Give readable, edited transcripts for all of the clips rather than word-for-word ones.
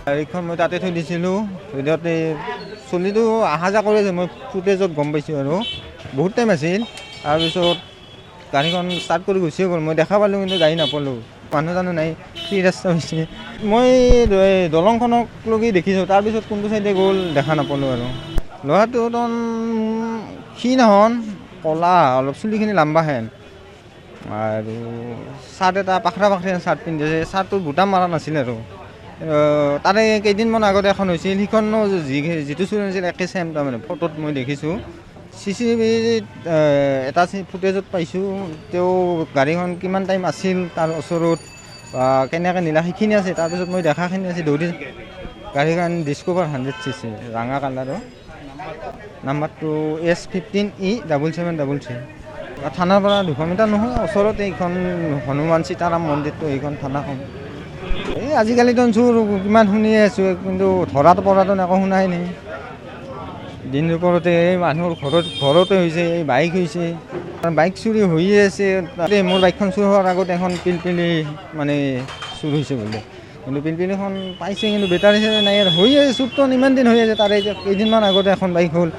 গাড়ীখন মই তাতে থৈ দিছিলোঁ। ভিতৰতে চলিটো অহা যোৱা কৰি আছে, মই ফুটেজত গম পাইছোঁ আৰু বহুত টাইম আছিল। তাৰপিছত গাড়ীখন ষ্টাৰ্ট কৰি গুচিয়ে গ'ল। মই দেখা পালোঁ কিন্তু গাড়ী নাপালোঁ। মানুহ জানো নাই, ফ্ৰী ৰাস্তা হৈছে। মই দলংখনক লগি দেখিছোঁ, তাৰপিছত কোনটো চাইডে গ'ল দেখা নাপালোঁ আৰু। ল'ৰাটো একদম ক্ষীণ নহন, ক'লা অলপ, চুলিখিনি লাম্বাহেন আৰু চাৰ্ট এটা পাখৰা চাৰ্ট পিন্ধিছে। চাৰ্টটোত বুটাম মাৰা নাছিল আৰু। তাৰে কেইদিনমান আগতে এখন হৈছিল, সিখনো যিটো চুলি আছিল একে চেম, তাৰমানে ফটোত মই দেখিছোঁ। CCTVত এটা ফুটেজত পাইছোঁ। তেওঁ গাড়ীখন কিমান টাইম আছিল তাৰ ওচৰত বা কেনেকৈ নিলা সেইখিনি আছে। তাৰপিছত মই দেখাখিনি আছে দৌৰি গাড়ীখন ডিস্কভাৰ 100cc ৰঙা কালাৰৰ, নাম্বাৰটো S15E7733। থানাৰ পৰা 200 মিটাৰ নহয়, ওচৰতে এইখন হনুমান সীতাৰাম মন্দিৰটো, এইখন থানাখন। এই আজিকালিতো চোৰ কিমান শুনিয়ে আছোঁ, কিন্তু ধৰাটো পৰাটো একো শুনাই নাই। দিন দুপৰতে এই মানুহৰ ঘৰতে হৈছে, এই বাইক হৈছে, বাইক চুৰি হৈয়ে আছে। তাতে মোৰ বাইকখন চুৰ হোৱাৰ আগত এখন পিলপিলি মানে চুৰ হৈছে বোলে, কিন্তু পিলপিলিখন পাইছে, কিন্তু বেটাৰী চেটাৰী নাই আৰু হৈয়ে আছে। চুৰটো ইমান দিন হৈ আছে, তাৰে এতিয়া কেইদিনমান আগতে এখন বাইক হ'ল।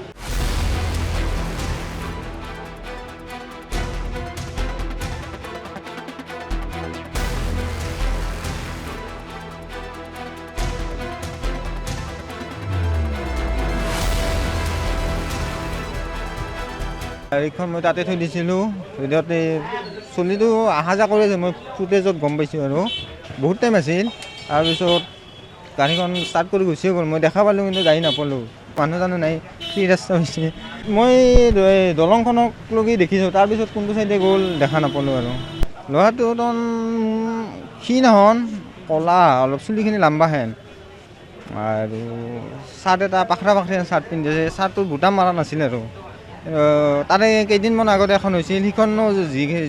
গাড়ীখন মই তাতে থৈ দিছিলোঁ। ভিতৰতে চলিটো অহা যোৱা কৰি আছে, মই ফুটেজত গম পাইছোঁ আৰু বহুত টাইম আছিল। তাৰপিছত গাড়ীখন ষ্টাৰ্ট কৰি গুচিয়ে গ'ল। মই দেখা পালোঁ কিন্তু গাড়ী নাপালোঁ। মানুহ জানো নাই, ফ্ৰী ৰাস্তা হৈছে। মই দলংখনক লগি দেখিছোঁ, তাৰপিছত কোনটো চাইডে গ'ল দেখা নাপালোঁ আৰু। ল'ৰাটো একদম ক্ষীণ নহন, ক'লা অলপ, চুলিখিনি লাম্বাহেন আৰু চাৰ্ট এটা পাখৰা চাৰ্ট পিন্ধিছে। চাৰ্টটোত বুটাম মাৰা নাছিল আৰু। তাৰে কেইদিনমান আগতে এখন হৈছিল, সিখনো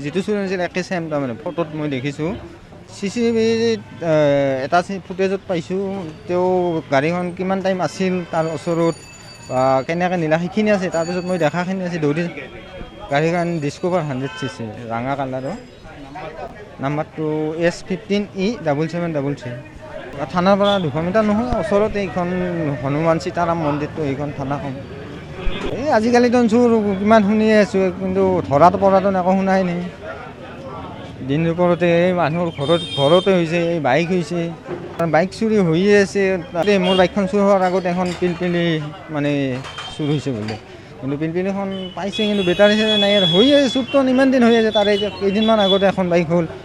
যিটো চুলি আছিল একে চেম, তাৰমানে ফটোত মই দেখিছোঁ। CCTVত এটা ফুটেজত পাইছোঁ। তেওঁ গাড়ীখন কিমান টাইম আছিল তাৰ ওচৰত বা কেনেকৈ নিলা সেইখিনি আছে। তাৰপিছত মই দেখাখিনি আছে দৌৰি গাড়ীখন ডিস্কভাৰ 100cc ৰঙা কালাৰৰ, নাম্বাৰটো S15E7733। থানাৰ পৰা 200 মিটাৰ নহয়, ওচৰতে এইখন হনুমান সীতাৰাম মন্দিৰটো, এইখন থানাখন। এই আজিকালিতো চোৰ কিমান শুনিয়ে আছোঁ, কিন্তু ধৰাটো পৰাটো একো শুনাই নাই। দিন দুপৰতে এই মানুহৰ ঘৰতে হৈছে, এই বাইক হৈছে, বাইক চুৰি হৈয়ে আছে। তাতে মোৰ বাইকখন চুৰ হোৱাৰ আগত এখন পিলপিলি মানে চুৰ হৈছে বোলে, কিন্তু পিলপিলিখন পাইছে, কিন্তু বেটাৰী চেটাৰী নাই আৰু হৈয়ে আছে। চুৰটো ইমান দিন হৈ আছে, তাৰে কেইদিনমান আগতে এখন বাইক হ'ল।